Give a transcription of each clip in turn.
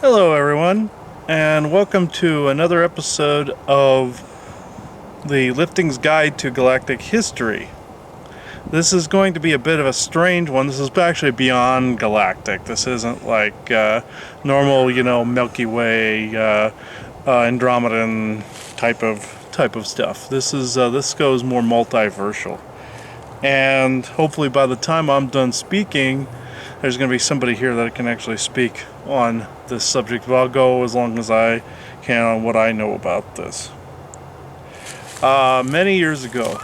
Hello everyone, and welcome to another episode of the Lifting's Guide to Galactic History. This is going to be a bit of a strange one. This is actually beyond galactic. This isn't like normal, Milky Way, Andromedan type of stuff. This goes more multiversal. And hopefully by the time I'm done speaking, there's going to be somebody here that can actually speak on this subject, but I'll go as long as I can on what I know about this. Many years ago,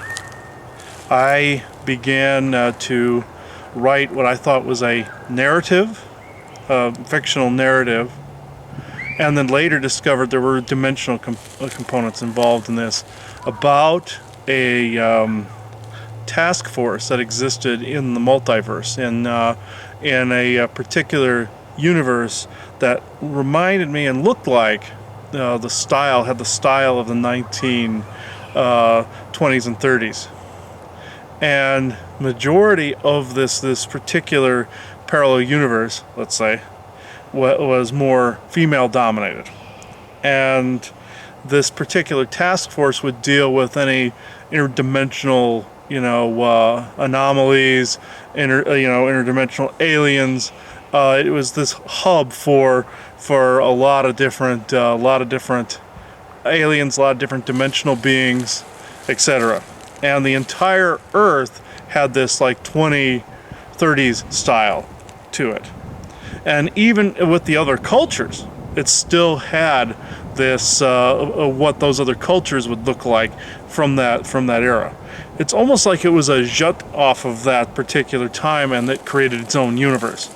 I began to write what I thought was a narrative, fictional narrative, and then later discovered there were dimensional components involved in this about a task force that existed in the multiverse, in a particular universe that reminded me and looked like had the style of the 1920s and 30s. And majority of this particular parallel universe, let's say, was more female dominated. And this particular task force would deal with any interdimensional anomalies, interdimensional aliens. It was this hub for a lot of different aliens, a lot of different dimensional beings, etc. And the entire Earth had this like 2030s style to it. And even with the other cultures, it still had this what those other cultures would look like from that era. It's almost like it was a jut off of that particular time, and it created its own universe.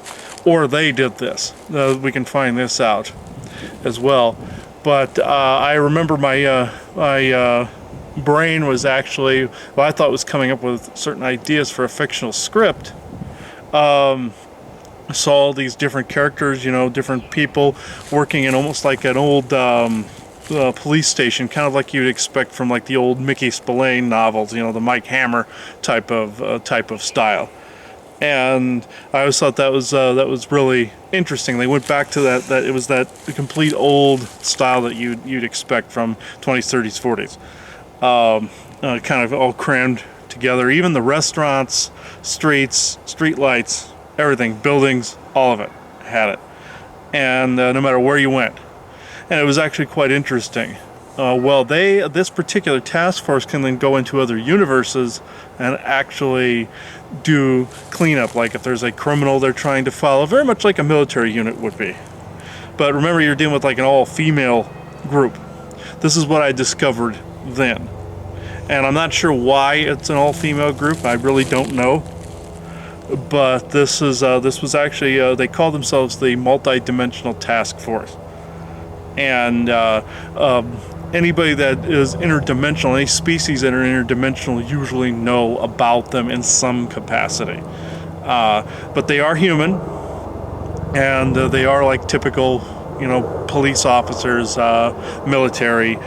Or they did this. We can find this out as well. But I remember my brain was actually, I thought was coming up with certain ideas for a fictional script. I saw all these different characters, different people working in almost like an old police station, kind of like you'd expect from like the old Mickey Spillane novels, the Mike Hammer type of style. And I always thought that was really interesting. They went back to that it was that complete old style that you'd expect from 20s, 30s, 40s. Kind of all crammed together. Even the restaurants, streets, street lights, everything, buildings, all of it had it. And no matter where you went. And it was actually quite interesting. This particular task force can then go into other universes and actually do cleanup, like if there's a criminal they're trying to follow, very much like a military unit would be. But remember, you're dealing with like an all-female group. This is what I discovered then. And I'm not sure why it's an all-female group. I really don't know. But this was actually, they called themselves the Multi-Dimensional Task Force. And anybody that is interdimensional, any species that are interdimensional, usually know about them in some capacity. But they are human, and they are like typical, police officers, military.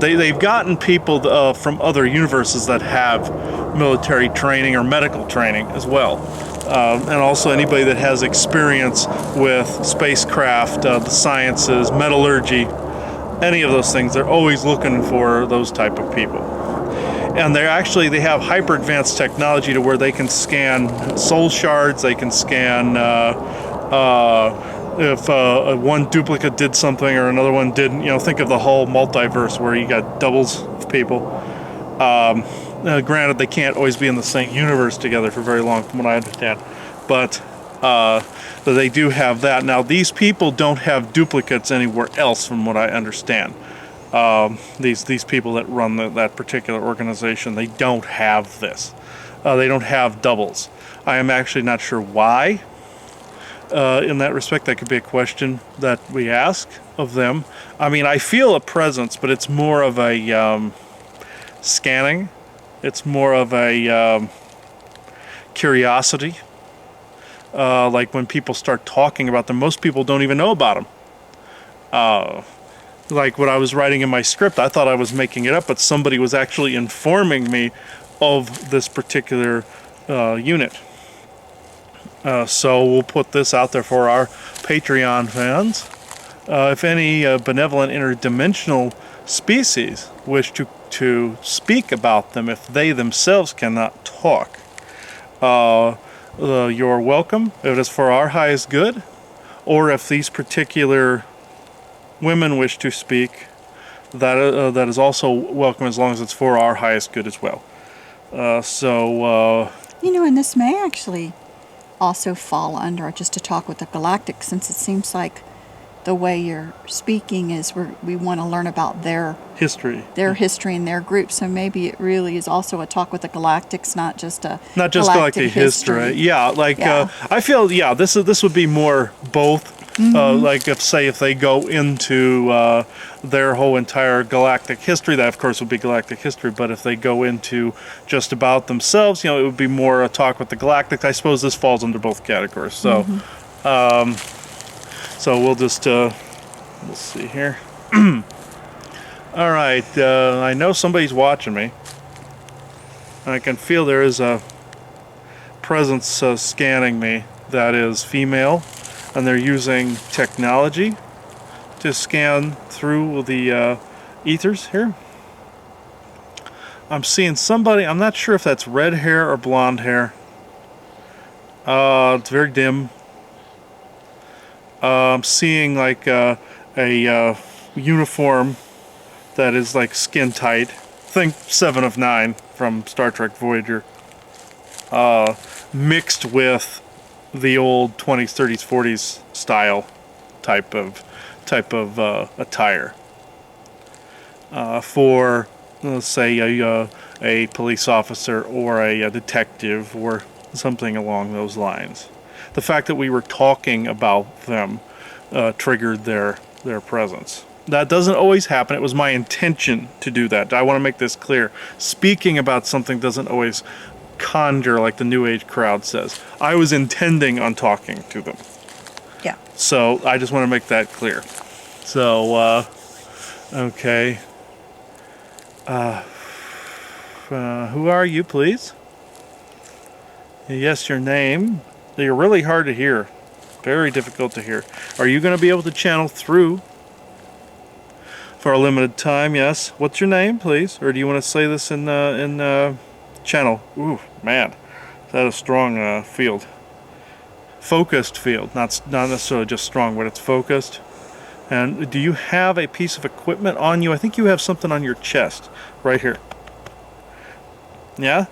They've gotten people from other universes that have military training or medical training as well. And also anybody that has experience with spacecraft, the sciences, metallurgy, any of those things. They're always looking for those type of people. And they have hyper advanced technology to where they can scan soul shards, they can scan if one duplicate did something or another one didn't. Think of the whole multiverse where you got doubles of people. Granted, they can't always be in the same universe together for very long, from what I understand. But they do have that. Now, these people don't have duplicates anywhere else, from what I understand. These people that run that particular organization, they don't have this. They don't have doubles. I am actually not sure why. In that respect, that could be a question that we ask of them. I mean, I feel a presence, but it's more of a scanning. It's more of a curiosity. Like when people start talking about them, most people don't even know about them. Like what I was writing in my script, I thought I was making it up, but somebody was actually informing me of this particular unit. So we'll put this out there for our Patreon fans If any benevolent interdimensional species wish to speak about them if they themselves cannot talk, you're welcome if it is for our highest good, or if these particular women wish to speak, that is also welcome as long as it's for our highest good as well. You know, and this may actually also fall under just a talk with the Galactic, since it seems like the way you're speaking is we want to learn about their history and their group. So maybe it really is also a talk with the Galactics, not just galactic history. Yeah, like Yeah. I feel this would be more both. Like if they go into their whole entire galactic history, that of course would be galactic history. But if they go into just about themselves, it would be more a talk with the Galactic. I suppose this falls under both categories. So, so we'll just let's see here. All right, I know somebody's watching me. I can feel there is a presence scanning me that is female, and they're using technology to scan through the ethers here. I'm seeing somebody, I'm not sure if that's red hair or blonde hair. It's very dim. I'm seeing like a uniform that is like skin tight. Think 7 of 9 from Star Trek Voyager. Mixed with the old 20s, 30s, 40s style type of attire. For, let's say, a police officer or a detective or something along those lines. The fact that we were talking about them triggered their presence. That doesn't always happen. It was my intention to do that. I want to make this clear. Speaking about something doesn't always conjure like the New Age crowd says. I was intending on talking to them. Yeah. So I just want to make that clear. So, okay. Who are you, please? Yes, your name. You're really hard to hear. Very difficult to hear. Are you going to be able to channel through for a limited time? Yes. What's your name, please? Or do you want to say this in channel? Ooh, man. Is that a strong field? Focused field. Not necessarily just strong, but it's focused. And do you have a piece of equipment on you? I think you have something on your chest. Right here. Yeah?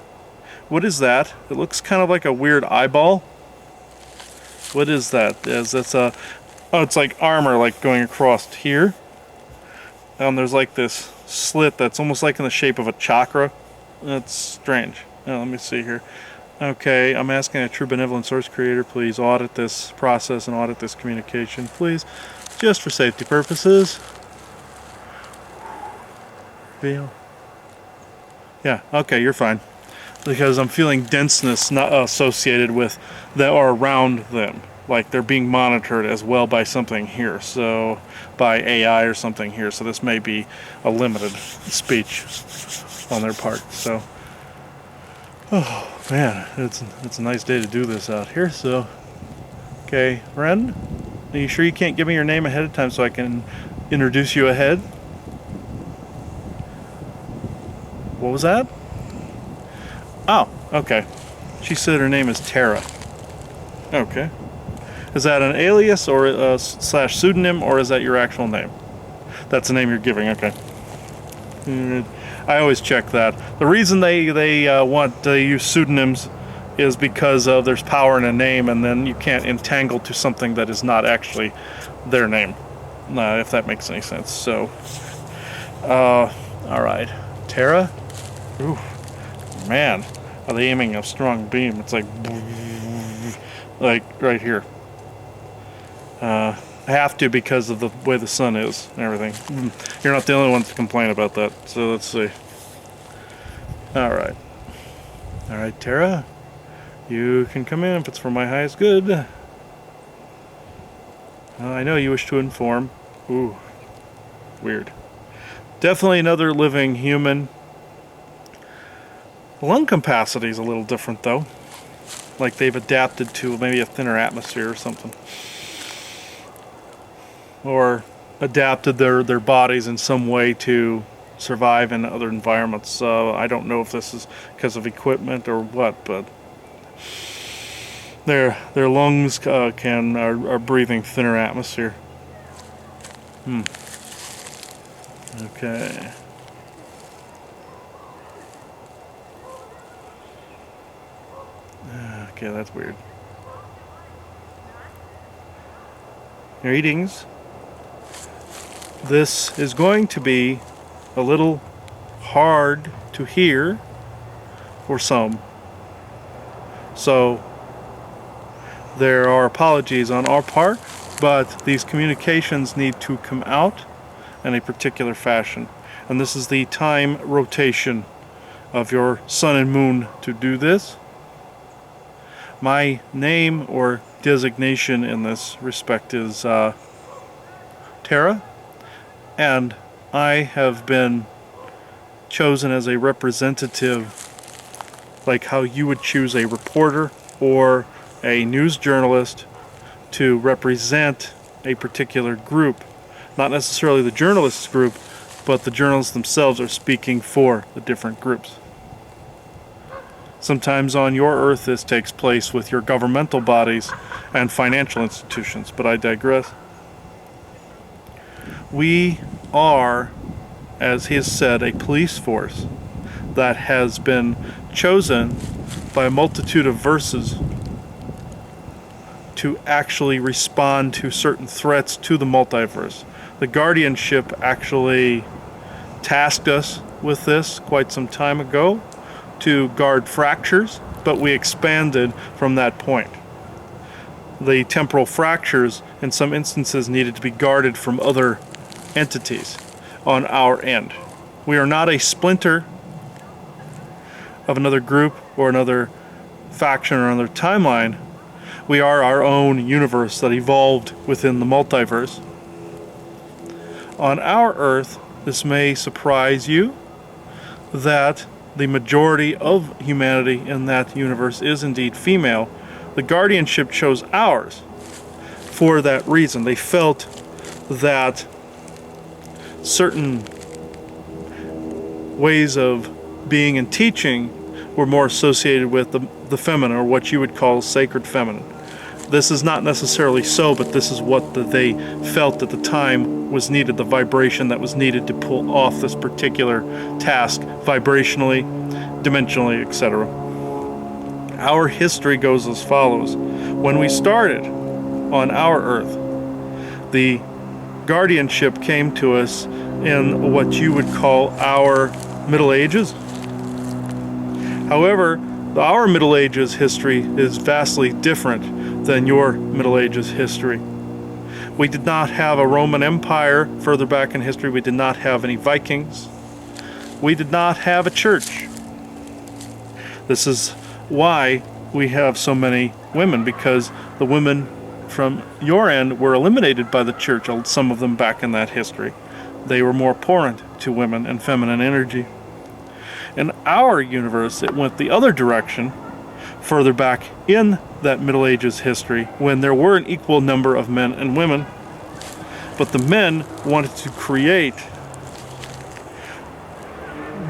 What is that? It looks kind of like a weird eyeball. What is that? It's like armor like going across here. And there's like this slit that's almost like in the shape of a chakra. That's strange. Let me see here. Okay, I'm asking a true benevolent source creator, please audit this process and audit this communication, please. Just for safety purposes. Feel. Yeah, okay, you're fine. Because I'm feeling denseness not associated with that or around them. Like they're being monitored as well by something here. So by AI or something here. So this may be a limited speech on their part. So oh man, it's a nice day to do this out here. So okay, friend, are you sure you can't give me your name ahead of time so I can introduce you ahead? What was that? Oh, okay. She said her name is Tara. Okay. Is that an alias or slash pseudonym, or is that your actual name? That's the name you're giving. Okay. I always check that. The reason they want to use pseudonyms is because there's power in a name, and then you can't entangle to something that is not actually their name. If that makes any sense. So, all right, Tara. Ooh, man. Are they aiming a strong beam? It's like right here. Have to because of the way the sun is and everything. You're not the only one to complain about that. So let's see. All right, Tara. You can come in if it's for my highest good. I know you wish to inform. Ooh, weird. Definitely another living human. Lung capacity is a little different though. Like they've adapted to maybe a thinner atmosphere or something. or adapted their bodies in some way to survive in other environments. So I don't know if this is because of equipment or what, but their lungs are breathing thinner atmosphere. Okay. Okay, that's weird. Greetings. This is going to be a little hard to hear for some. So there are apologies on our part, but these communications need to come out in a particular fashion. And this is the time rotation of your sun and moon to do this. My name or designation in this respect is Tara, and I have been chosen as a representative, like how you would choose a reporter or a news journalist to represent a particular group. Not necessarily the journalists group, but the journalists themselves are speaking for the different groups. Sometimes on your earth this takes place with your governmental bodies and financial institutions, but I digress. We are, as he has said, a police force that has been chosen by a multitude of verses to actually respond to certain threats to the multiverse. The guardianship actually tasked us with this quite some time ago to guard fractures, but we expanded from that point. The temporal fractures in some instances needed to be guarded from other entities on our end. We are not a splinter of another group or another faction or another timeline. We are our own universe that evolved within the multiverse. On our Earth, this may surprise you that the majority of humanity in that universe is indeed female. The guardianship chose ours for that reason. They felt that certain ways of being and teaching were more associated with the feminine, or what you would call sacred feminine. This is not necessarily so, but this is what they felt at the time was needed, the vibration that was needed to pull off this particular task, vibrationally, dimensionally, etc. Our history goes as follows. When we started on our Earth, the guardianship came to us in what you would call our Middle Ages. However, our Middle Ages history is vastly different than your Middle Ages history. We did not have a Roman Empire further back in history. We did not have any Vikings. We did not have a church. This is why we have so many women, because the women from your end were eliminated by the church, some of them back in that history. They were more abhorrent to women and feminine energy. In our universe, it went the other direction, further back in that Middle Ages history, when there were an equal number of men and women, but the men wanted to create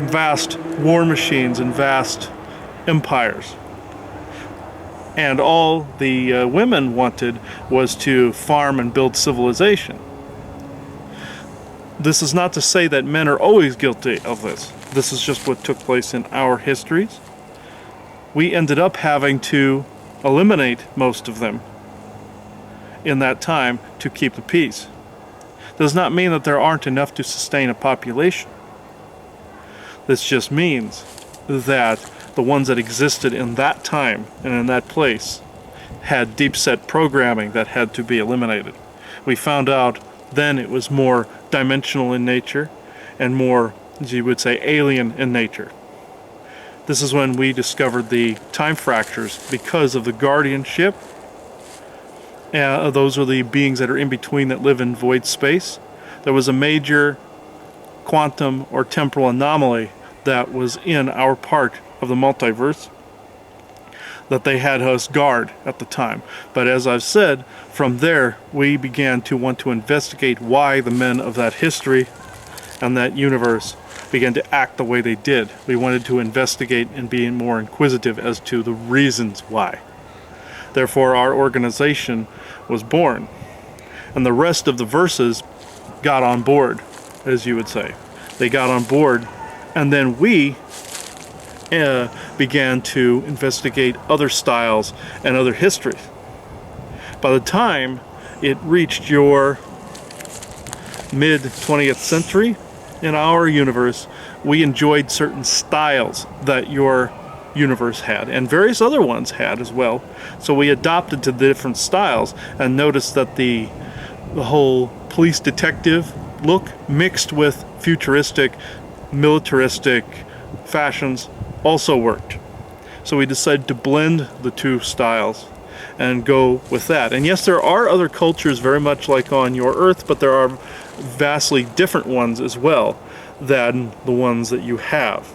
vast war machines and vast empires. And all the women wanted was to farm and build civilization. This is not to say that men are always guilty of this. This is just what took place in our histories. We ended up having to eliminate most of them in that time to keep the peace. Does not mean that there aren't enough to sustain a population. This just means that the ones that existed in that time and in that place had deep-set programming that had to be eliminated. We found out then it was more dimensional in nature and more, as you would say, alien in nature. This is when we discovered the time fractures because of the guardianship. Those are the beings that are in between that live in void space. There was a major quantum or temporal anomaly that was in our part of the multiverse that they had us guard at the time. But as I've said, from there we began to want to investigate why the men of that history and that universe began to act the way they did. We wanted to investigate and be more inquisitive as to the reasons why. Therefore, our organization was born. And the rest of the verses got on board, as you would say. They got on board, and then we began to investigate other styles and other histories. By the time it reached your mid-20th century, in our universe, we enjoyed certain styles that your universe had, and various other ones had as well. So we adopted to the different styles and noticed that the whole police detective look mixed with futuristic, militaristic fashions also worked. So we decided to blend the two styles and go with that. And yes, there are other cultures very much like on your Earth, but there are vastly different ones as well than the ones that you have.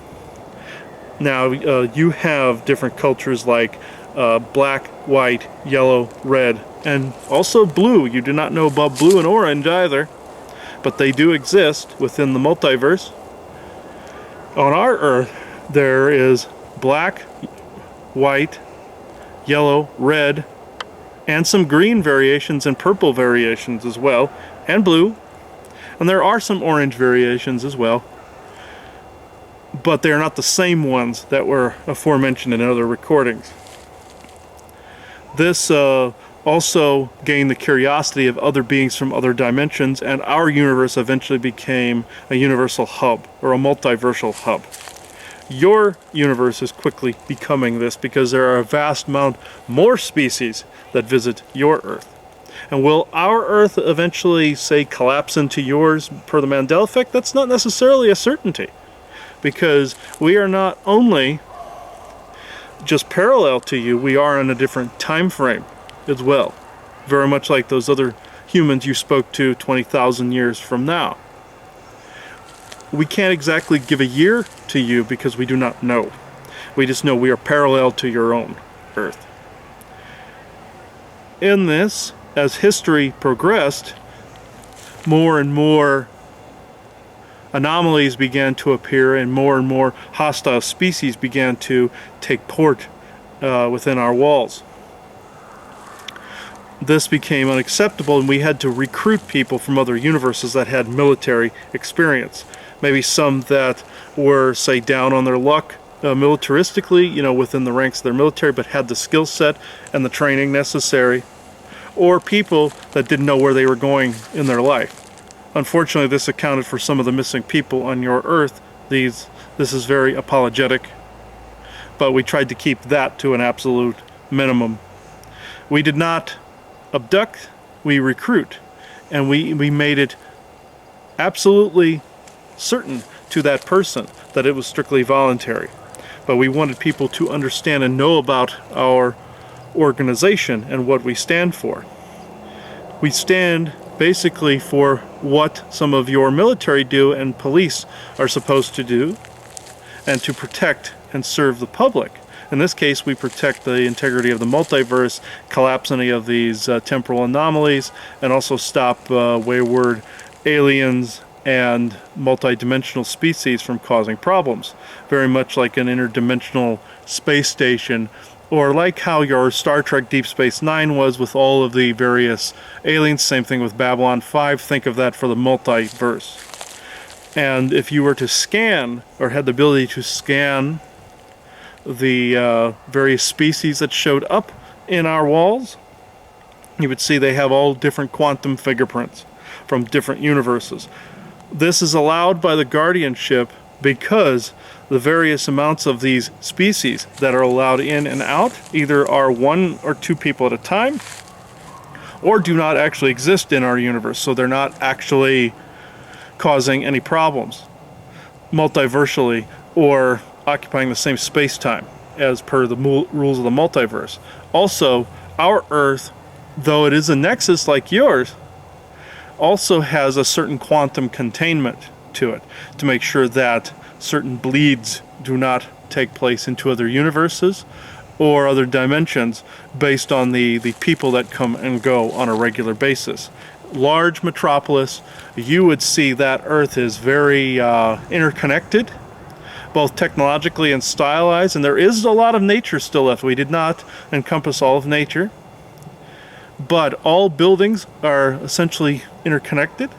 Now, you have different cultures like black, white, yellow, red, and also blue. You do not know about blue and orange either, but they do exist within the multiverse. On our Earth, there is black, white, yellow, red, and some green variations and purple variations as well, and blue. And there are some orange variations as well, but they are not the same ones that were aforementioned in other recordings. This also gained the curiosity of other beings from other dimensions, and our universe eventually became a universal hub, or a multiversal hub. Your universe is quickly becoming this because there are a vast amount more species that visit your Earth. And will our Earth eventually, say, collapse into yours per the Mandela effect? That's not necessarily a certainty, because we are not only just parallel to you, we are in a different time frame as well. Very much like those other humans you spoke to 20,000 years from now. We can't exactly give a year to you because we do not know. We just know we are parallel to your own Earth. In this, as history progressed, more and more anomalies began to appear and more hostile species began to take port within our walls. This became unacceptable, and we had to recruit people from other universes that had military experience. Maybe some that were, say, down on their luck militaristically, within the ranks of their military, but had the skill set and the training necessary. Or people that didn't know where they were going in their life. Unfortunately, this accounted for some of the missing people on your Earth. This is very apologetic, but we tried to keep that to an absolute minimum. We did not abduct, we recruit, and we made it absolutely certain to that person that it was strictly voluntary. But we wanted people to understand and know about our organization and what we stand for. We stand basically for what some of your military do and police are supposed to do, and to protect and serve the public. In this case, we protect the integrity of the multiverse, collapse any of these temporal anomalies, and also stop wayward aliens and multidimensional species from causing problems. Very much like an interdimensional space station, or like how your Star Trek Deep Space Nine was with all of the various aliens. Same thing with Babylon 5. Think of that for the multiverse. And if you were to scan, or had the ability to scan the various species that showed up in our walls, you would see they have all different quantum fingerprints from different universes. This is allowed by the guardianship because the various amounts of these species that are allowed in and out either are one or two people at a time, or do not actually exist in our universe, so they're not actually causing any problems multiversally or occupying the same space-time as per the rules of the multiverse. Also, our Earth, though it is a nexus like yours, also has a certain quantum containment to it to make sure that certain bleeds do not take place into other universes, or other dimensions based on the people that come and go on a regular basis. Large metropolis, you would see that Earth is very interconnected, both technologically and stylized, and there is a lot of nature still left. We did not encompass all of nature, but all buildings are essentially interconnected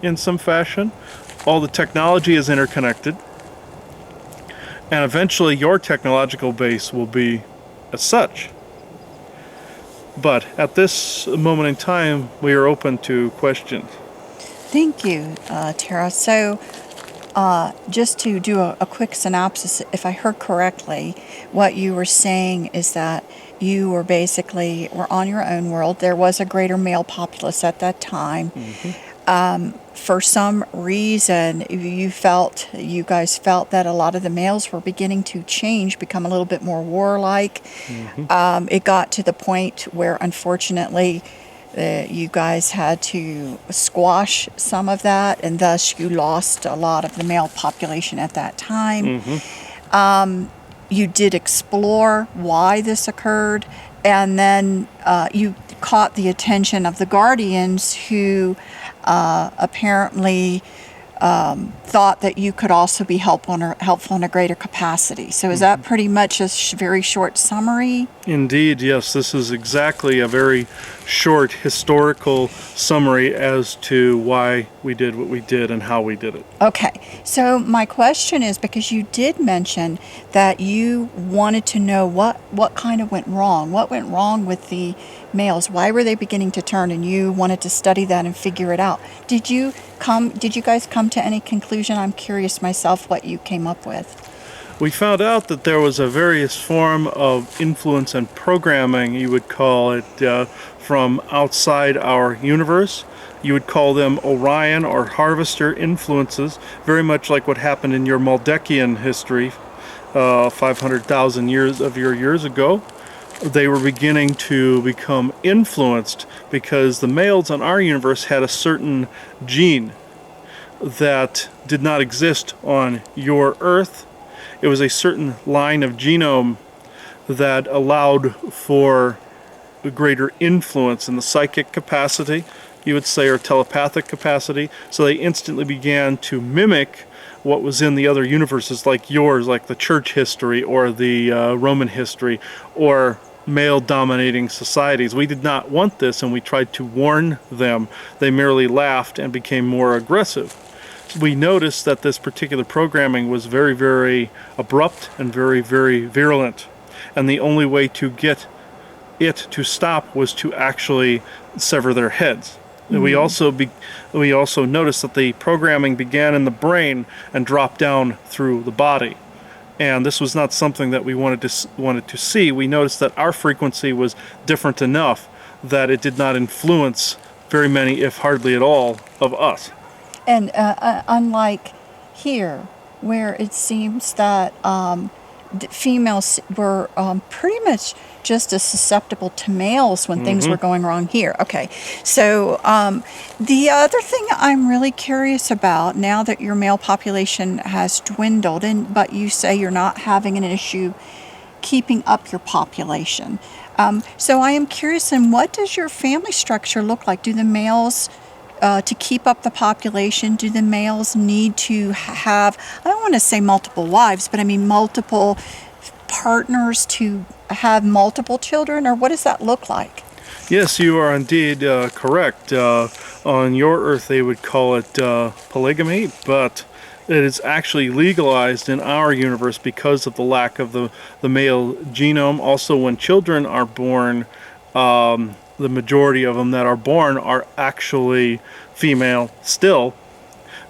in some fashion. All the technology is interconnected, and eventually your technological base will be as such. But at this moment in time, we are open to questions. Thank you, Tara. So, just to do a quick synopsis, if I heard correctly, what you were saying is that you were basically were on your own world. There was a greater male populace at that time. For some reason, you guys felt that a lot of the males were beginning to change, become a little bit more warlike. It got to the point where, unfortunately, you guys had to squash some of that, and thus you lost a lot of the male population at that time. You did explore why this occurred, and then you caught the attention of the Guardians, who apparently thought that you could also be helpful in a greater capacity. So is that pretty much a very short summary? Indeed, yes. This is exactly a very short historical summary as to why we did what we did and how we did it. Okay, so my question is, because you did mention that you wanted to know what kind of went wrong. What went wrong with the males? Why were they beginning to turn? And you wanted to study that and figure it out. Did you guys come to any conclusion? I'm curious myself what you came up with. We found out that there was a various form of influence and programming, you would call it, from outside our universe. You would call them Orion or Harvester influences, very much like what happened in your Maldekian history 500,000 years ago. They were beginning to become influenced because the males in our universe had a certain gene that did not exist on your Earth. It was a certain line of genome that allowed for a greater influence in the psychic capacity, you would say, or telepathic capacity. So they instantly began to mimic what was in the other universes like yours, like the church history or the Roman history, or male-dominating societies. We did not want this, and we tried to warn them. They merely laughed and became more aggressive. We noticed that this particular programming was very, very abrupt and very, very virulent. And the only way to get it to stop was to actually sever their heads. We also noticed that the programming began in the brain and dropped down through the body. And this was not something that we wanted to see. We noticed that our frequency was different enough that it did not influence very many, if hardly at all, of us. And unlike here, where it seems that females were pretty much just as susceptible to males when things were going wrong here. Okay, so the other thing I'm really curious about, now that your male population has dwindled, but you say you're not having an issue keeping up your population. So I am curious, and what does your family structure look like? Do the males... to keep up the population, do the males need to have, I don't want to say multiple wives, but I mean multiple partners to have multiple children, or what does that look like? Yes, you are indeed correct. On your Earth, they would call it polygamy, but it is actually legalized in our universe because of the lack of the male genome. Also, when children are born, the majority of them that are born are actually female still,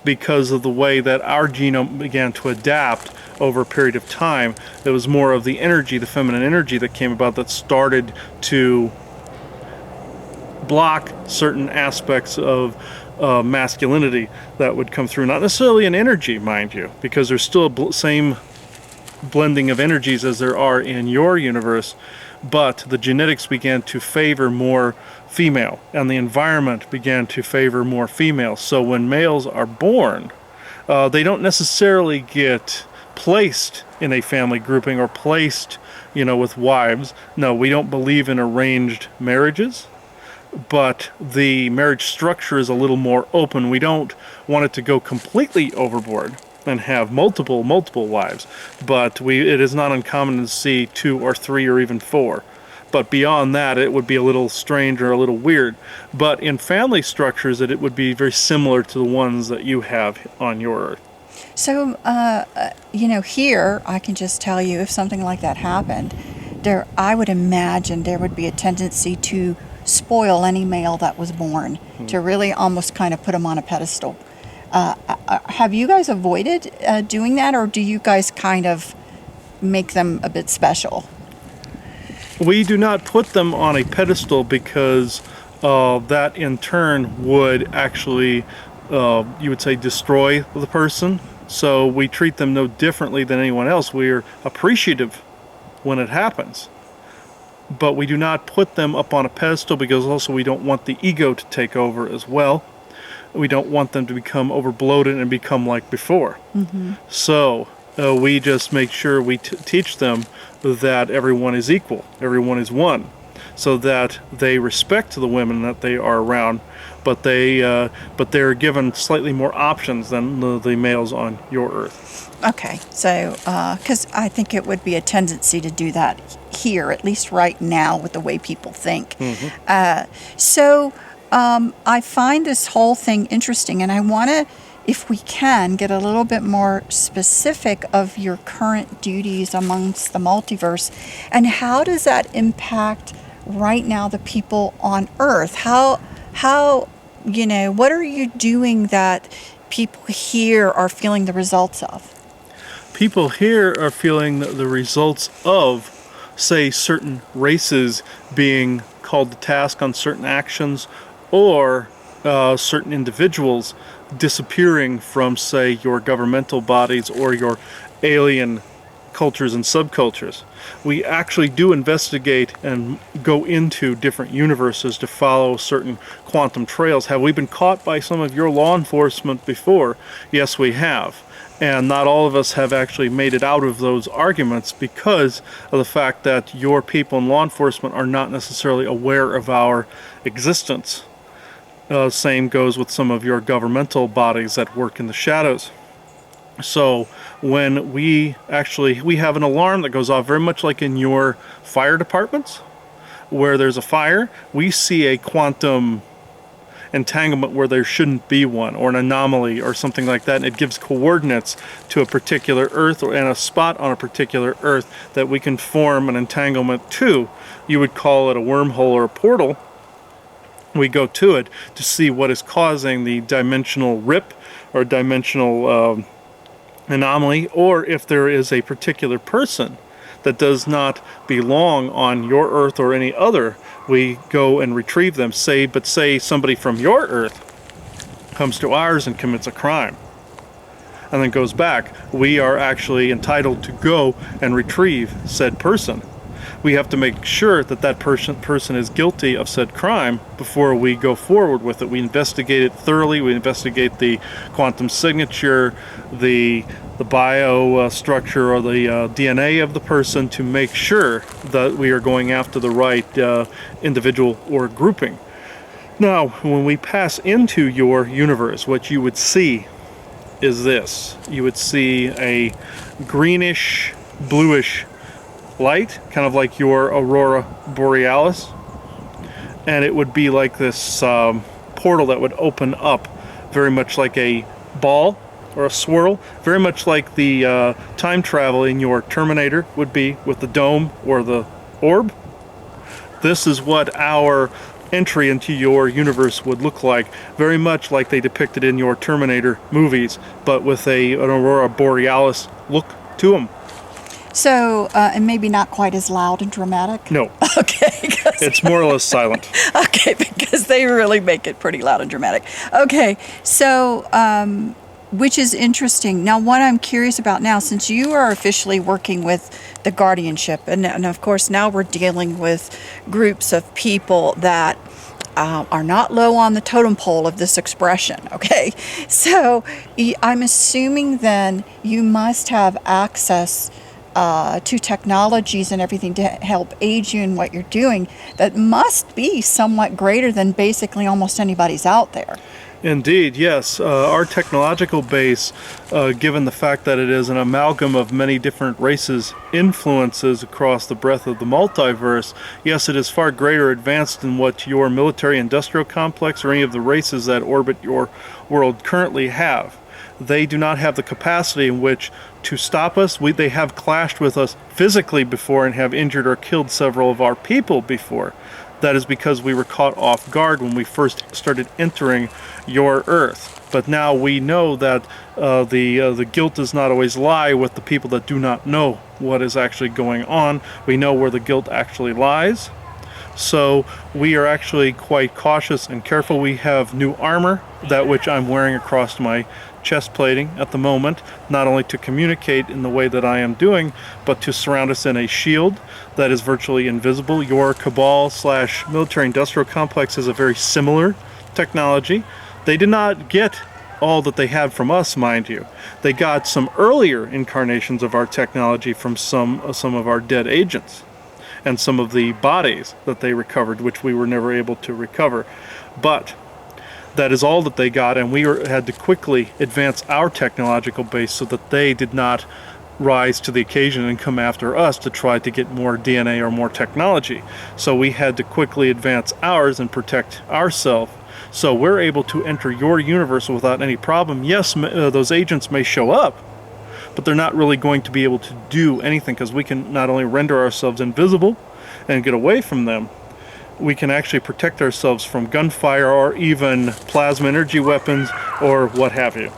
because of the way that our genome began to adapt over a period of time. There was more of the energy, the feminine energy that came about, that started to block certain aspects of masculinity that would come through. Not necessarily an energy, mind you, because there's still same blending of energies as there are in your universe, but the genetics began to favor more female, and the environment began to favor more female. So when males are born, they don't necessarily get placed in a family grouping or placed, with wives. No, we don't believe in arranged marriages, but the marriage structure is a little more open. We don't want it to go completely overboard and have multiple wives, but it is not uncommon to see 2 or 3 or even 4. But beyond that, it would be a little strange or a little weird. But in family structures, it would be very similar to the ones that you have on your earth. So, here, I can just tell you, if something like that happened, I would imagine there would be a tendency to spoil any male that was born, to really almost kind of put him on a pedestal. Have you guys avoided doing that, or do you guys kind of make them a bit special? We do not put them on a pedestal because that in turn would actually, you would say, destroy the person. So we treat them no differently than anyone else. We are appreciative when it happens, but we do not put them up on a pedestal because also we don't want the ego to take over as well. We don't want them to become overbloated and become like before. Mm-hmm. So we just make sure we teach them that everyone is equal, everyone is one, so that they respect the women that they are around, but they're given slightly more options than the males on your earth. Okay, so because I think it would be a tendency to do that here, at least right now, with the way people think. Mm-hmm. I find this whole thing interesting, and I want to, if we can, get a little bit more specific of your current duties amongst the multiverse, and how does that impact right now the people on Earth? How what are you doing that people here are feeling the results of? People here are feeling the results of, say, certain races being called to task on certain actions, or certain individuals disappearing from, say, your governmental bodies or your alien cultures and subcultures. We actually do investigate and go into different universes to follow certain quantum trails. Have we been caught by some of your law enforcement before? Yes, we have. And not all of us have actually made it out of those arguments because of the fact that your people in law enforcement are not necessarily aware of our existence. Same goes with some of your governmental bodies that work in the shadows. So when we have an alarm that goes off very much like in your fire departments, where there's a fire, we see a quantum entanglement where there shouldn't be one, or an anomaly or something like that, and it gives coordinates to a particular earth and a spot on a particular earth that we can form an entanglement to. You would call it a wormhole or a portal. We go to it to see what is causing the dimensional rip or dimensional anomaly, or if there is a particular person that does not belong on your earth or any other, we go and retrieve them. Say somebody from your earth comes to ours and commits a crime and then goes back, we are actually entitled to go and retrieve said person. We have to make sure that that person is guilty of said crime before we go forward with it. We investigate it thoroughly. We investigate the quantum signature, the bio structure, or the DNA of the person to make sure that we are going after the right individual or grouping. Now, when we pass into your universe, what you would see is this. You would see a greenish, bluish light, kind of like your aurora borealis, and it would be like this portal that would open up, very much like a ball or a swirl, very much like the time travel in your Terminator would be with the dome or the orb. This is what our entry into your universe would look like, very much like they depicted in your Terminator movies, but with an aurora borealis look to them. So, and maybe not quite as loud and dramatic? No. Okay. It's more or less silent. Okay, because they really make it pretty loud and dramatic. Okay, so, which is interesting. Now, what I'm curious about now, since you are officially working with the guardianship, and of course now we're dealing with groups of people that are not low on the totem pole of this expression, okay? So I'm assuming then you must have access to technologies and everything to help aid you in what you're doing that must be somewhat greater than basically almost anybody's out there. Indeed, yes. Our technological base, given the fact that it is an amalgam of many different races' influences across the breadth of the multiverse, yes, it is far greater advanced than what your military-industrial complex or any of the races that orbit your world currently have. They do not have the capacity in which to stop us. They have clashed with us physically before and have injured or killed several of our people before. That is because we were caught off guard when we first started entering your Earth. But now we know that the guilt does not always lie with the people that do not know what is actually going on. We know where the guilt actually lies. So we are actually quite cautious and careful. We have new armor, that which I'm wearing across my chest plating at the moment, not only to communicate in the way that I am doing, but to surround us in a shield that is virtually invisible. Your Cabal / military industrial complex is a very similar technology. They did not get all that they had from us, mind you. They got some earlier incarnations of our technology from some of our dead agents and some of the bodies that they recovered, which we were never able to recover. But that is all that they got, and we had to quickly advance our technological base so that they did not rise to the occasion and come after us to try to get more DNA or more technology. So we had to quickly advance ours and protect ourselves. So we're able to enter your universe without any problem. Yes, those agents may show up, but they're not really going to be able to do anything because we can not only render ourselves invisible and get away from them, we can actually protect ourselves from gunfire or even plasma energy weapons or what have you.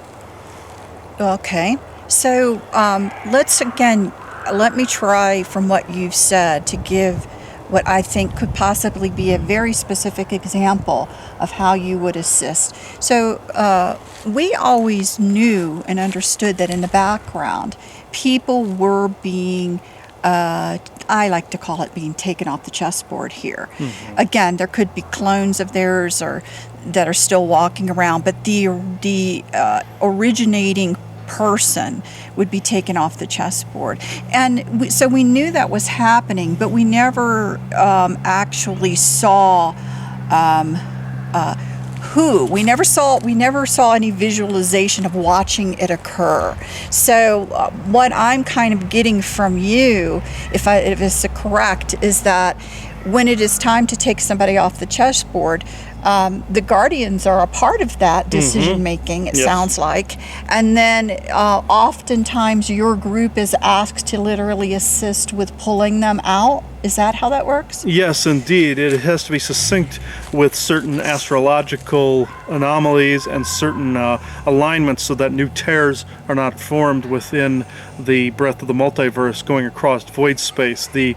Okay. So let me try from what you've said to give what I think could possibly be a very specific example of how you would assist. So we always knew and understood that in the background, people were being I like to call it being taken off the chessboard here. Mm-hmm. Again, there could be clones of theirs or that are still walking around, but the originating person would be taken off the chessboard. And so we knew that was happening, but we never actually saw who. We never saw any visualization of watching it occur. So what I'm kind of getting from you, if it's correct, is that when it is time to take somebody off the chessboard, the Guardians are a part of that decision making, it sounds like. And then oftentimes your group is asked to literally assist with pulling them out. Is that how that works? Yes, indeed. It has to be succinct with certain astrological anomalies and certain alignments so that new tears are not formed within the breadth of the multiverse going across void space. The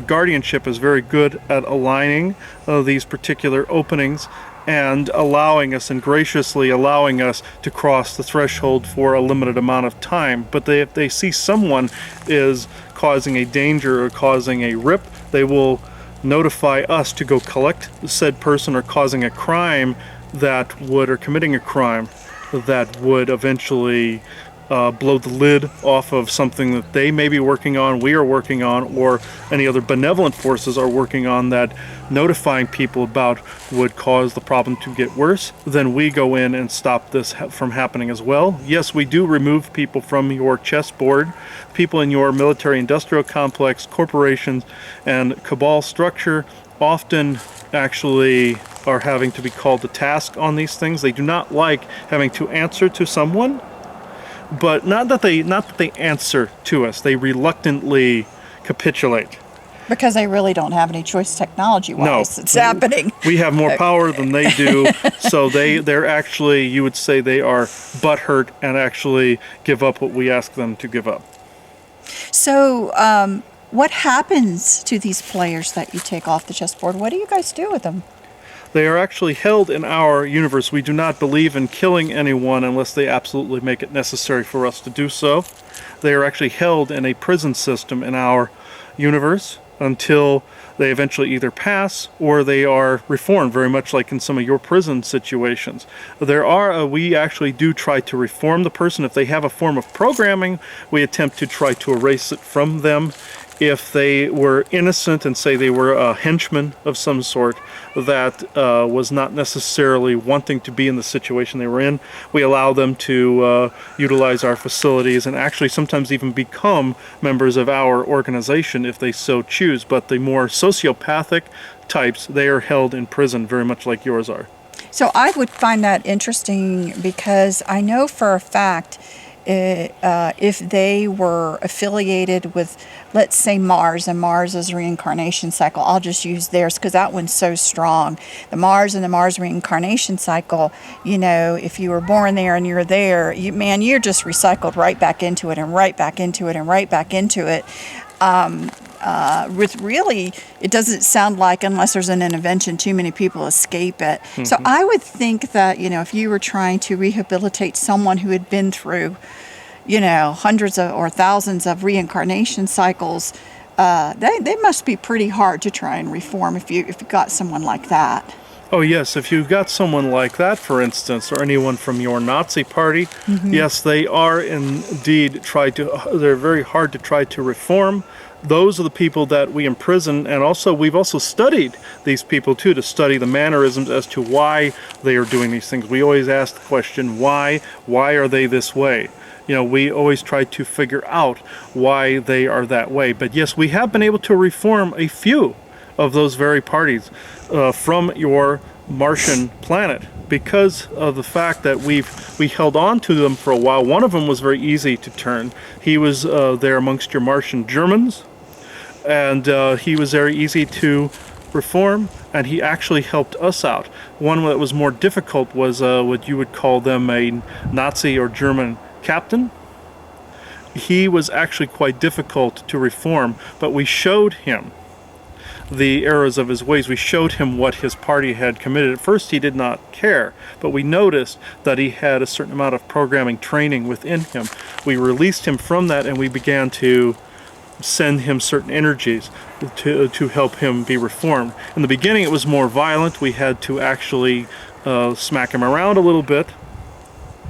guardianship is very good at aligning these particular openings and allowing us and graciously allowing us to cross the threshold for a limited amount of time. But if they see someone is causing a danger or causing a rip, they will notify us to go collect said person or causing a crime that would, or committing a crime that would eventually blow the lid off of something that they may be working on, we are working on, or any other benevolent forces are working on that notifying people about would cause the problem to get worse. Then we go in and stop this from happening as well. Yes, we do remove people from your chessboard, people in your military industrial complex, corporations, and cabal structure often actually are having to be called to task on these things. They do not like having to answer to someone. But not that they answer to us. They reluctantly capitulate. Because they really don't have any choice technology-wise. No. It's happening. We have more power than they do, so they're actually, you would say they are butthurt and actually give up what we ask them to give up. So what happens to these players that you take off the chessboard? What do you guys do with them? They are actually held in our universe. We do not believe in killing anyone unless they absolutely make it necessary for us to do so. They are actually held in a prison system in our universe, until they eventually either pass or they are reformed, very much like in some of your prison situations. We actually do try to reform the person. If they have a form of programming, we attempt to try to erase it from them. If they were innocent and say they were a henchman of some sort that was not necessarily wanting to be in the situation they were in, we allow them to utilize our facilities and actually sometimes even become members of our organization if they so choose. But the more sociopathic types, they are held in prison, very much like yours are. So I would find that interesting because I know for a fact if they were affiliated with, let's say, Mars and Mars's reincarnation cycle, I'll just use theirs because that one's so strong. The Mars and the Mars reincarnation cycle, you know, if you were born there and you're there, you're just recycled right back into it and right back into it and right back into it. With really, it doesn't sound like, unless there's an intervention, too many people escape it. Mm-hmm. So I would think that, you know, if you were trying to rehabilitate someone who had been through, you know, hundreds of or thousands of reincarnation cycles, they must be pretty hard to try and reform if you got someone like that. Oh yes, if you've got someone like that, for instance, or anyone from your Nazi party, mm-hmm. yes, they are indeed they're very hard to try to reform. Those are the people that we imprison, and also we've also studied these people too, to study the mannerisms as to why they are doing these things. We always ask the question, why are they this way? You know, we always try to figure out why they are that way. But yes, we have been able to reform a few of those very parties from your Martian planet because of the fact that we held on to them for a while. One of them was very easy to turn. He was there amongst your Martian Germans, and he was very easy to reform, and he actually helped us out. One that was more difficult was what you would call them a Nazi or German captain. He was actually quite difficult to reform, but we showed him the errors of his ways. We showed him what his party had committed. At first he did not care, but we noticed that he had a certain amount of programming training within him. We released him from that, and we began to send him certain energies to help him be reformed. In the beginning it was more violent. We had to actually smack him around a little bit,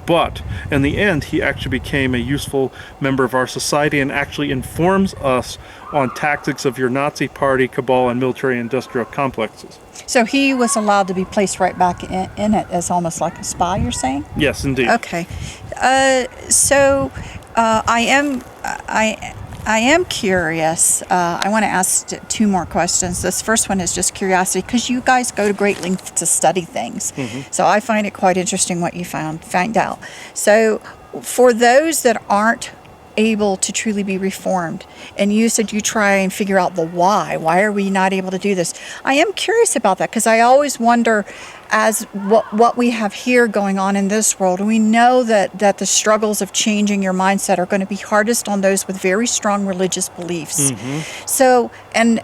but in the end he actually became a useful member of our society and actually informs us on tactics of your Nazi party, cabal, and military industrial complexes. So he was allowed to be placed right back in it as almost like a spy, you're saying? Yes, indeed. Okay. So I am curious. I want to ask two more questions. This first one is just curiosity, because you guys go to great lengths to study things. Mm-hmm. So I find it quite interesting what you find out. So for those that aren't able to truly be reformed, and you said you try and figure out the why are we not able to do this? I am curious about that, because I always wonder, as what we have here going on in this world, we know that the struggles of changing your mindset are going to be hardest on those with very strong religious beliefs. Mm-hmm. So, and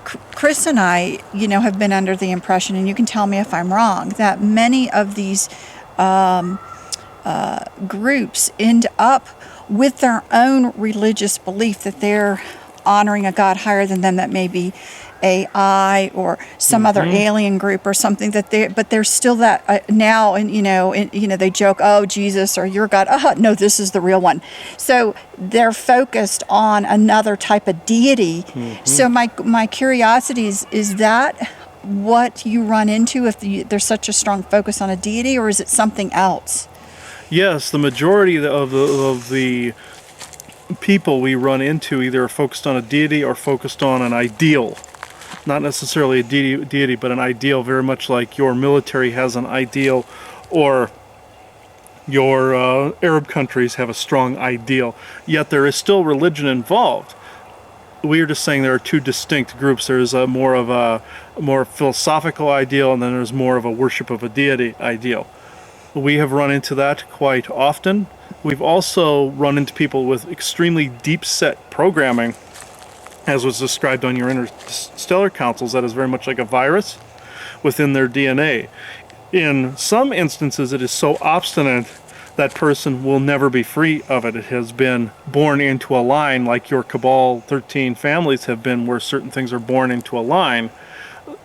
Chris and I, you know, have been under the impression, and you can tell me if I'm wrong, that many of these groups end up with their own religious belief that they're honoring a God higher than them, that may be AI or some mm-hmm. other alien group or something, but there's still that now, and they joke, oh, Jesus or your God, no, this is the real one. So they're focused on another type of deity. Mm-hmm. So my curiosity is that what you run into if there's such a strong focus on a deity, or is it something else? Yes, the majority of the people we run into either are focused on a deity or focused on an ideal. Not necessarily a deity, but an ideal, very much like your military has an ideal, or your Arab countries have a strong ideal. Yet there is still religion involved. We are just saying there are two distinct groups. There's a more philosophical ideal, and then there's more of a worship of a deity ideal. We have run into that quite often. We've also run into people with extremely deep-set programming, as was described on your interstellar councils, that is very much like a virus within their DNA. In some instances, it is so obstinate that person will never be free of it. It has been born into a line, like your Cabal 13 families have been, where certain things are born into a line.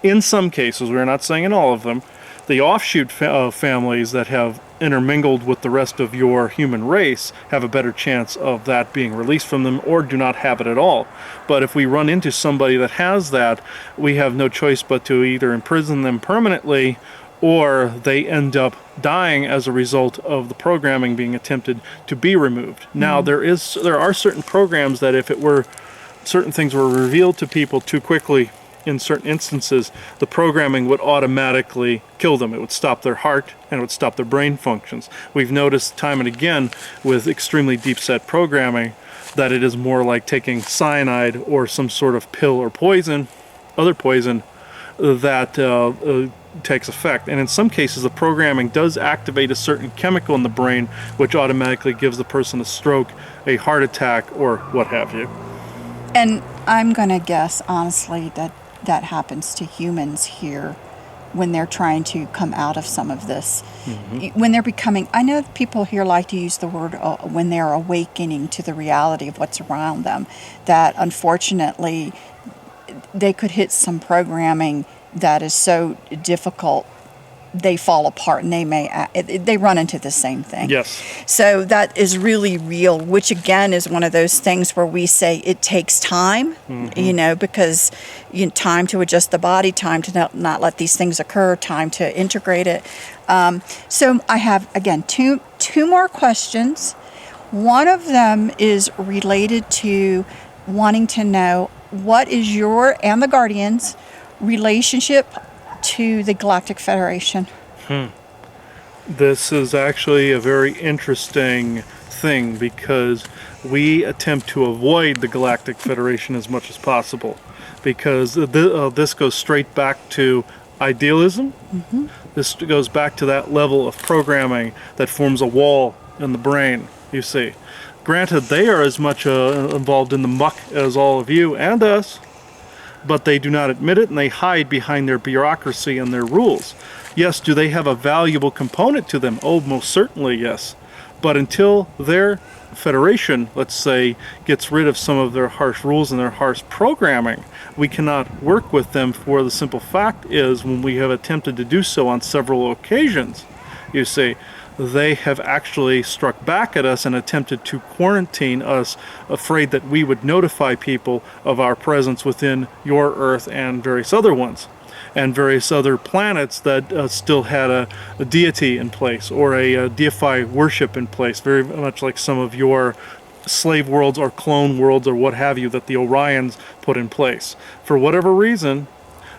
In some cases, we're not saying in all of them, the offshoot families that have intermingled with the rest of your human race have a better chance of that being released from them, or do not have it at all. But if we run into somebody that has that, we have no choice but to either imprison them permanently, or they end up dying as a result of the programming being attempted to be removed. Now, there are certain programs that if certain things were revealed to people too quickly, in certain instances, the programming would automatically kill them. It would stop their heart and it would stop their brain functions. We've noticed time and again with extremely deep set programming that it is more like taking cyanide or some sort of pill or poison, other poison, that takes effect. And in some cases, the programming does activate a certain chemical in the brain, which automatically gives the person a stroke, a heart attack, or what have you. And I'm going to guess, honestly, that happens to humans here when they're trying to come out of some of this. When they're becoming, I know people here like to use the word when they're awakening to the reality of what's around them, that unfortunately they could hit some programming that is so difficult they fall apart, and they run into the same thing. Yes. So that is really real, which again is one of those things where we say it takes time, because time to adjust the body, time to not let these things occur, time to integrate it. So I have, again, two more questions. One of them is related to wanting to know what is your and the Guardians' relationship to the Galactic Federation. This is actually a very interesting thing because we attempt to avoid the Galactic Federation as much as possible, because this goes straight back to idealism. This goes back to that level of programming that forms a wall in the brain, you see. Granted, they are as much involved in the muck as all of you and us, but they do not admit it, and they hide behind their bureaucracy and their rules. Yes, do they have a valuable component to them? Oh, most certainly, yes. But until their federation, let's say, gets rid of some of their harsh rules and their harsh programming, we cannot work with them, for the simple fact is, when we have attempted to do so on several occasions, you see, they have actually struck back at us and attempted to quarantine us, afraid that we would notify people of our presence within your Earth and various other ones, and various other planets that still had a deity in place, or a deified worship in place, very much like some of your slave worlds or clone worlds or what have you that the Orions put in place. For whatever reason,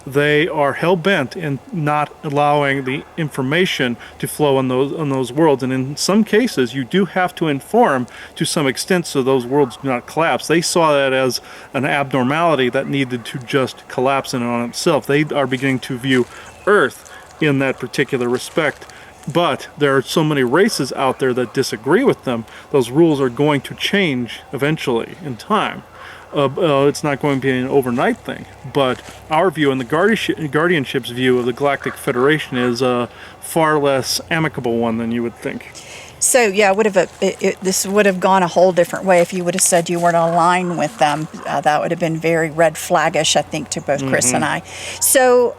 they are hell-bent in not allowing the information to flow on those worlds, and in some cases you do have to inform to some extent so those worlds do not collapse. They saw that as an abnormality that needed to just collapse in and on itself. They are beginning to view Earth in that particular respect, but there are so many races out there that disagree with them. Those rules are going to change eventually in time. It's not going to be an overnight thing, but our view and the Guardianship's view of the Galactic Federation is a far less amicable one than you would think. So yeah, this would have gone a whole different way if you would have said you weren't aligned with them. That would have been very red flaggish, I think, to both Chris and I. So,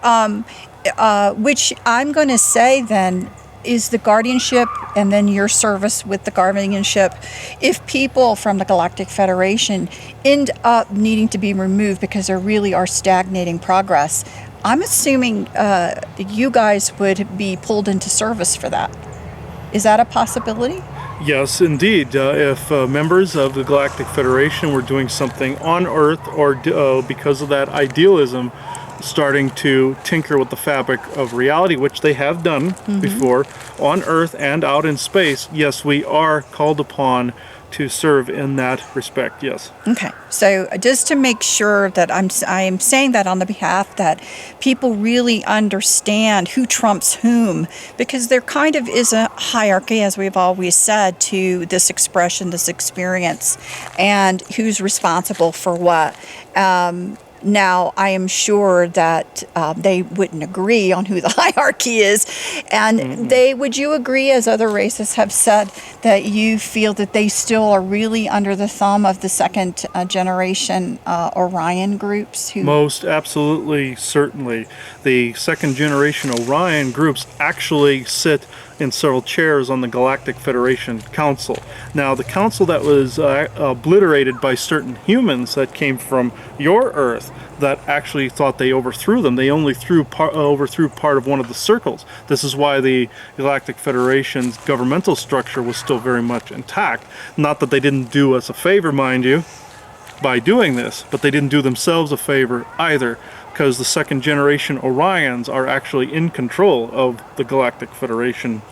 which I'm going to say then is the Guardianship, and then your service with the Guardianship, if people from the Galactic Federation end up needing to be removed because there really are stagnating progress, I'm assuming you guys would be pulled into service for that. Is that a possibility? Yes, indeed. If members of the Galactic Federation were doing something on Earth, or because of that idealism, starting to tinker with the fabric of reality, which they have done before on Earth and out in space, yes, we are called upon to serve in that respect, yes. Okay, so just to make sure that I am saying that on the behalf that people really understand who trumps whom, because there kind of is a hierarchy, as we've always said, to this expression, this experience, and who's responsible for what. Now, I am sure that they wouldn't agree on who the hierarchy is. And would you agree, as other races have said, that you feel that they still are really under the thumb of the second generation Orion groups? Most absolutely, certainly. The second generation Orion groups actually sit in several chairs on the Galactic Federation Council. Now, the council that was obliterated by certain humans that came from your Earth that actually thought they overthrew them. They only overthrew part of one of the circles. This is why the Galactic Federation's governmental structure was still very much intact. Not that they didn't do us a favor, mind you, by doing this, but they didn't do themselves a favor either, because the second generation Orions are actually in control of the Galactic Federation.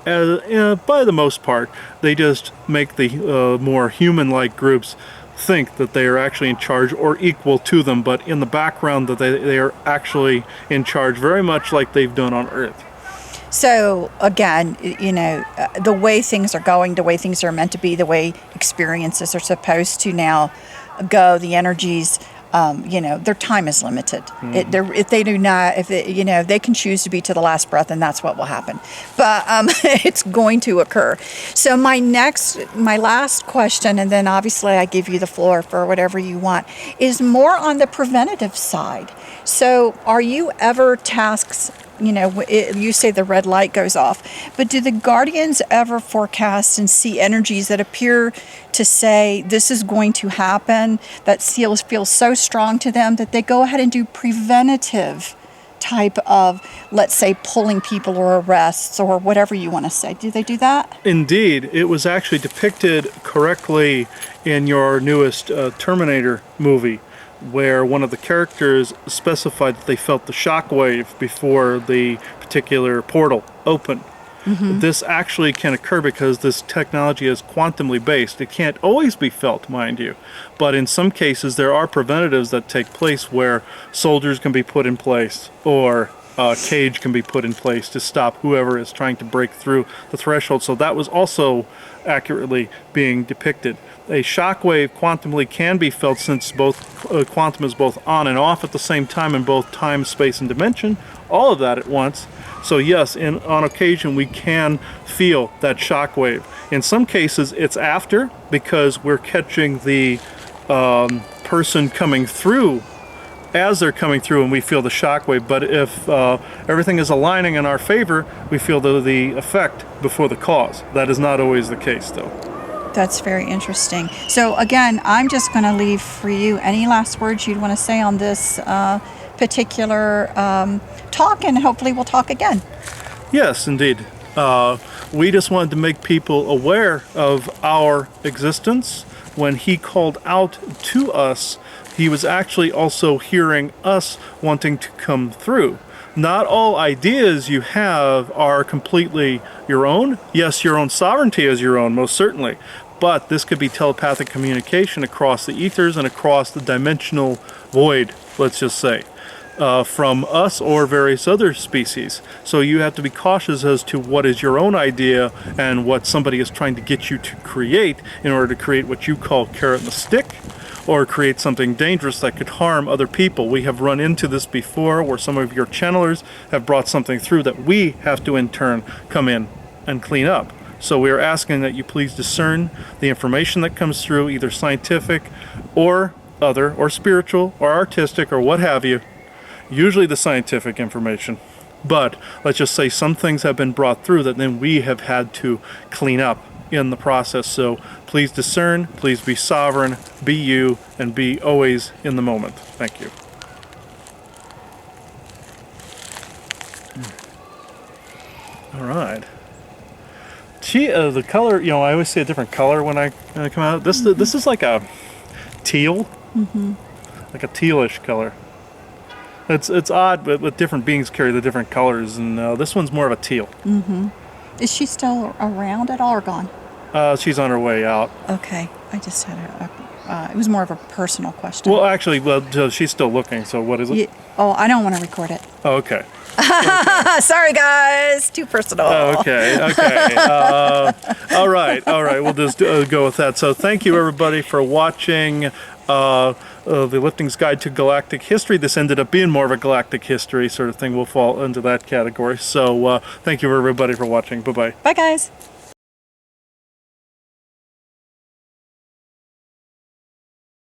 By the most part, they just make the more human-like groups think that they are actually in charge or equal to them, but in the background that they are actually in charge, very much like they've done on Earth. So again, the way things are going, the way things are meant to be, the way experiences are supposed to now go, the energies, their time is limited. If they do not, they can choose to be to the last breath, and that's what will happen. But it's going to occur. So my last question, and then obviously I give you the floor for whatever you want, is more on the preventative side. So are you ever tasked? You say the red light goes off, but do the guardians ever forecast and see energies that appear to say this is going to happen, that feels so strong to them that they go ahead and do preventative type of, let's say, pulling people or arrests or whatever you want to say? Do they do that? Indeed. It was actually depicted correctly in your newest Terminator movie, where one of the characters specified that they felt the shockwave before the particular portal opened. This actually can occur because this technology is quantumly based. It can't always be felt, mind you, but in some cases there are preventatives that take place where soldiers can be put in place, or a cage can be put in place to stop whoever is trying to break through the threshold. So that was also accurately being depicted. A shockwave quantumly can be felt, since both quantum is both on and off at the same time in both time, space, and dimension, all of that at once. So yes, on occasion we can feel that shockwave. In some cases it's after, because we're catching the person coming through as they're coming through and we feel the shockwave. But if everything is aligning in our favor, we feel the effect before the cause. That is not always the case, though. That's very interesting. So again, I'm just going to leave for you any last words you'd want to say on this particular talk, and hopefully we'll talk again. Yes, indeed. We just wanted to make people aware of our existence. When he called out to us, he was actually also hearing us wanting to come through. Not all ideas you have are completely your own. Yes, your own sovereignty is your own, most certainly. But this could be telepathic communication across the ethers and across the dimensional void, let's just say, from us or various other species. So you have to be cautious as to what is your own idea and what somebody is trying to get you to create in order to create what you call carrot and the stick, or create something dangerous that could harm other people. We have run into this before, where some of your channelers have brought something through that we have to in turn come in and clean up. So we are asking that you please discern the information that comes through, either scientific or other, or spiritual or artistic or what have you. Usually the scientific information. But let's just say some things have been brought through that then we have had to clean up in the process. So please discern, please be sovereign, be you, and be always in the moment. Thank you. All right. The color, I always see a different color when I come out. This is like a teal, like a tealish color. It's odd, but with different beings carry the different colors, and this one's more of a teal. Is she still around at all or gone? She's on her way out. Okay, I just had it was more of a personal question. Well, actually, she's still looking. So what is it? I don't want to record it. Oh, okay. Sorry, guys. Too personal. Okay. All right. We'll just go with that. So thank you, everybody, for watching. the Lifting's Guide to Galactic History. This ended up being more of a galactic history sort of thing. Will fall into that category. So thank you everybody for watching. Bye-bye. Bye, guys.